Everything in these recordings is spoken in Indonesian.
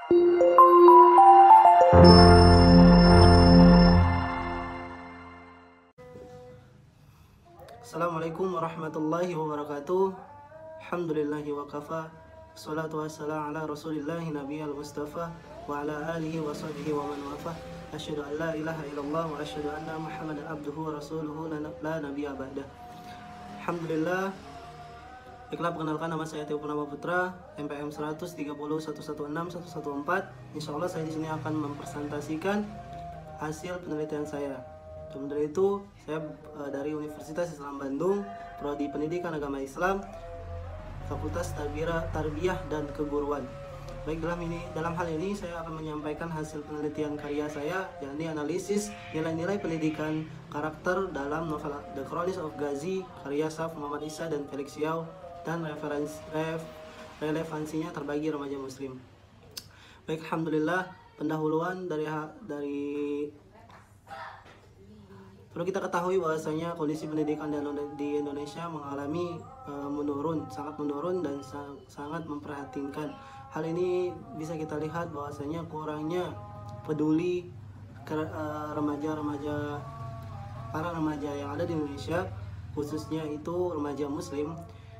Assalamualaikum warahmatullahi wabarakatuh. Alhamdulillahi wa kafa. Wassalatu wassalamu ala rasulillahi nabiyal mustafa wa ala alihi wa sahbihi wa man wafa. Asyhadu an la ilaha illallah wa asyhadu anna muhammadan abduhu wa rasuluhu la nabiyya ba'dah. Alhamdulillah. Baiklah, perkenalkan, nama saya Teo Purnama Putra, MPM 130116114. Insyaallah saya di sini akan mempresentasikan hasil penelitian saya. Sementara itu, saya dari Universitas Islam Bandung, Prodi Pendidikan Agama Islam, Fakultas Tarbiyah dan Keguruan. Baik, dalam hal ini saya akan menyampaikan hasil penelitian karya saya, yakni analisis nilai-nilai pendidikan karakter dalam novel The Chronicles of Ghazi karya Saf Muhammad Isa dan Felix Yao, dan relevansinya terbagi remaja muslim. Baik, alhamdulillah, pendahuluan dari perlu kita ketahui bahwasanya kondisi pendidikan di Indonesia mengalami sangat menurun dan sangat memprihatinkan. Hal ini bisa kita lihat bahwasanya kurangnya peduli para remaja yang ada di Indonesia, khususnya itu remaja muslim,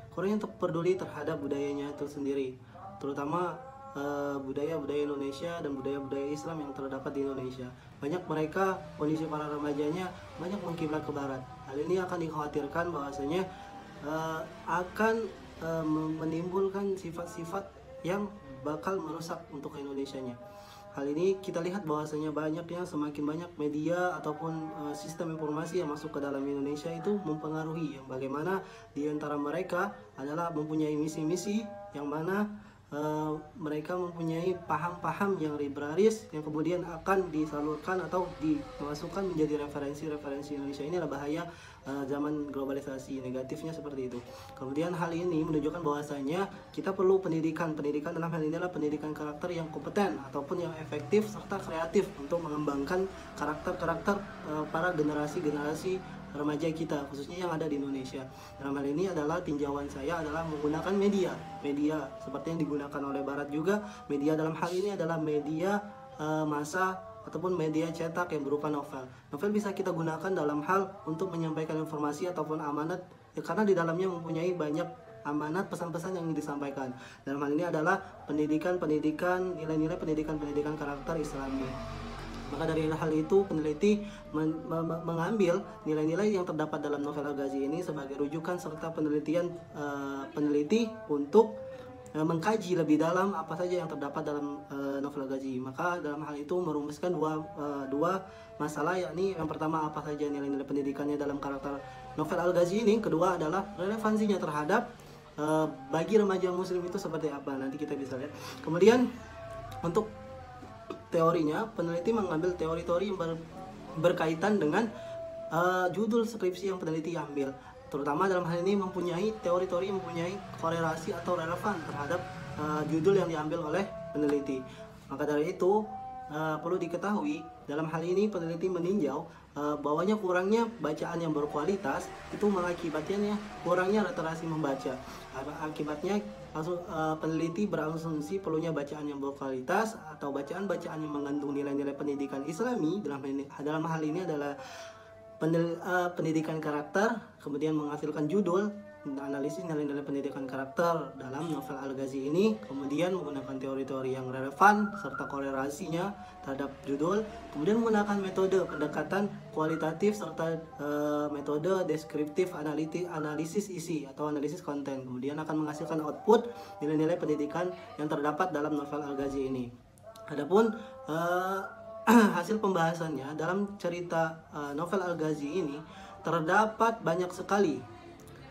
kurangnya peduli terhadap budayanya itu sendiri, terutama budaya-budaya Indonesia dan budaya-budaya Islam yang terdapat di Indonesia. Banyak mereka, kondisi para remajanya banyak mengkiblat ke barat. Hal ini akan dikhawatirkan bahwasanya akan menimbulkan sifat-sifat yang bakal merusak untuk Indonesianya. Hal ini kita lihat bahwasanya semakin banyak media ataupun sistem informasi yang masuk ke dalam Indonesia itu mempengaruhi, yang bagaimana di antara mereka adalah mempunyai misi-misi yang mana mereka mempunyai paham-paham yang libertaris yang kemudian akan disalurkan atau dimasukkan menjadi referensi Indonesia. Ini adalah bahaya zaman globalisasi, negatifnya seperti itu. Kemudian hal ini menunjukkan bahwasanya kita perlu pendidikan dalam hal ini adalah pendidikan karakter yang kompeten ataupun yang efektif serta kreatif untuk mengembangkan karakter para generasi remaja kita, khususnya yang ada di Indonesia. Dalam hal ini adalah tinjauan saya adalah menggunakan media seperti yang digunakan oleh Barat juga. Media dalam hal ini adalah media massa ataupun media cetak yang berupa novel. Novel bisa kita gunakan dalam hal untuk menyampaikan informasi ataupun amanat, karena di dalamnya mempunyai banyak amanat pesan-pesan yang disampaikan. Dalam hal ini adalah nilai-nilai pendidikan karakter Islami. Maka dari hal itu, peneliti mengambil nilai-nilai yang terdapat dalam novel Al-Ghazi ini sebagai rujukan serta peneliti untuk mengkaji lebih dalam apa saja yang terdapat dalam novel Al-Ghazi. Maka dalam hal itu merumuskan dua masalah, yakni yang pertama apa saja nilai-nilai pendidikannya dalam karakter novel Al-Ghazi ini, kedua adalah relevansinya terhadap bagi remaja muslim itu seperti apa, nanti kita bisa lihat. Kemudian untuk teorinya, peneliti mengambil teori-teori yang berkaitan dengan judul skripsi yang peneliti ambil, terutama dalam hal ini mempunyai teori-teori yang mempunyai korelasi atau relevan terhadap judul yang diambil oleh peneliti. Maka dari itu perlu diketahui, dalam hal ini peneliti meninjau bahwanya kurangnya bacaan yang berkualitas itu mengakibatkan kurangnya literasi membaca. Akibatnya peneliti berasumsi perlunya bacaan yang berkualitas atau bacaan-bacaan yang mengandung nilai-nilai pendidikan Islami. Dalam hal ini adalah pendidikan karakter, kemudian menghasilkan judul analisis nilai-nilai pendidikan karakter dalam novel Al-Ghazi ini, kemudian menggunakan teori-teori yang relevan serta korelasinya terhadap judul, kemudian menggunakan metode pendekatan kualitatif serta metode deskriptif analisis isi atau analisis konten, kemudian akan menghasilkan output nilai-nilai pendidikan yang terdapat dalam novel Al-Ghazi ini. Adapun hasil pembahasannya dalam cerita novel Al-Ghazi ini terdapat banyak sekali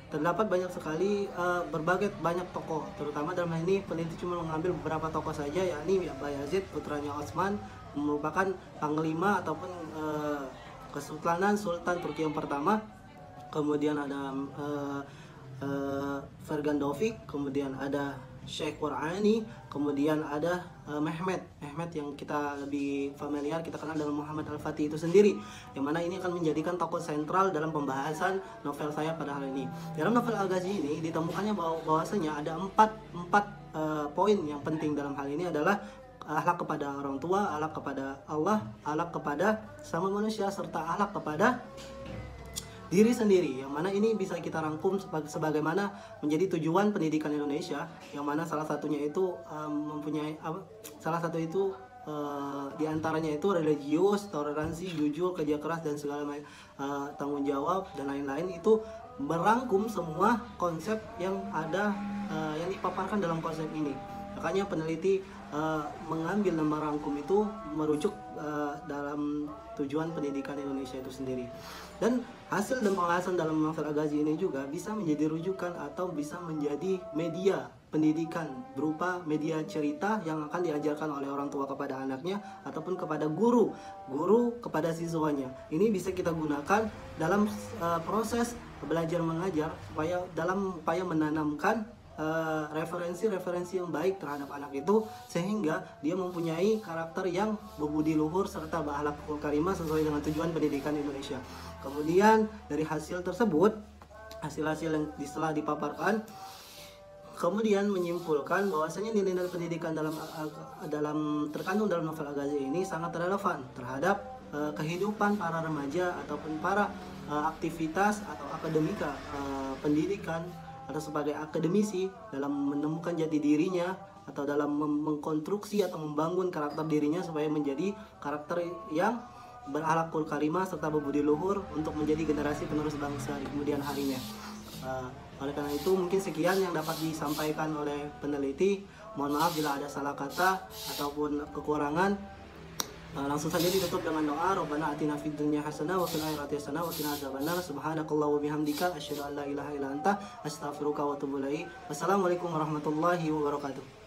banyak tokoh, terutama dalam hal ini peneliti cuma mengambil beberapa tokoh saja, yakni Bayazid putranya Osman, merupakan panglima ataupun kesultanan Sultan Turki yang pertama. Kemudian ada Fergan Dovik, kemudian ada Syekh Qur'ani, kemudian ada Mehmet yang kita lebih familiar, kita kenal dengan Muhammad Al-Fatih itu sendiri, yang mana ini akan menjadikan tokoh sentral dalam pembahasan novel saya pada hari ini. Dalam novel Al-Ghazi ini ditemukannya bahwasanya ada empat poin yang penting dalam hal ini adalah akhlak kepada orang tua, akhlak kepada Allah, akhlak kepada sama manusia, serta akhlak kepada diri sendiri, yang mana ini bisa kita rangkum sebagaimana menjadi tujuan pendidikan Indonesia, yang mana salah satunya itu mempunyai salah satu itu diantaranya itu religius, toleransi, jujur, kerja keras, dan segala macam tanggung jawab dan lain-lain. Itu merangkum semua konsep yang ada yang dipaparkan dalam konsep ini. Makanya peneliti mengambil nama rangkum itu merujuk dalam tujuan pendidikan Indonesia itu sendiri. Dan hasil dan pembahasan dalam novel Al-Ghazi ini juga bisa menjadi rujukan atau bisa menjadi media pendidikan berupa media cerita yang akan diajarkan oleh orang tua kepada anaknya ataupun kepada guru kepada siswanya. Ini bisa kita gunakan dalam proses belajar mengajar supaya dalam upaya menanamkan referensi-referensi yang baik terhadap anak itu, sehingga dia mempunyai karakter yang berbudi luhur serta berakhlakul karimah sesuai dengan tujuan pendidikan Indonesia. Kemudian dari hasil tersebut, hasil-hasil yang setelah dipaparkan, kemudian menyimpulkan bahwasanya nilai-nilai pendidikan terkandung dalam novel Al-Ghazi ini sangat relevan terhadap kehidupan para remaja ataupun para aktivitas atau akademika pendidikan atau sebagai akademisi dalam menemukan jati dirinya atau dalam mengkonstruksi atau membangun karakter dirinya supaya menjadi karakter yang berakhlakul karimah serta berbudi luhur untuk menjadi generasi penerus bangsa di kemudian harinya. Oleh karena itu mungkin sekian yang dapat disampaikan oleh peneliti. Mohon maaf bila ada salah kata ataupun kekurangan. Langsung saja ditutup dengan doa. Rabbana atina fid dunya hasanah wa fil akhirati hasanah wa qina adzabannar. Subhanakallah wa bihamdika asyhadu an la ilaha illa anta astaghfiruka wa atubu ilaik. Wassalamualaikum warahmatullahi wabarakatuh.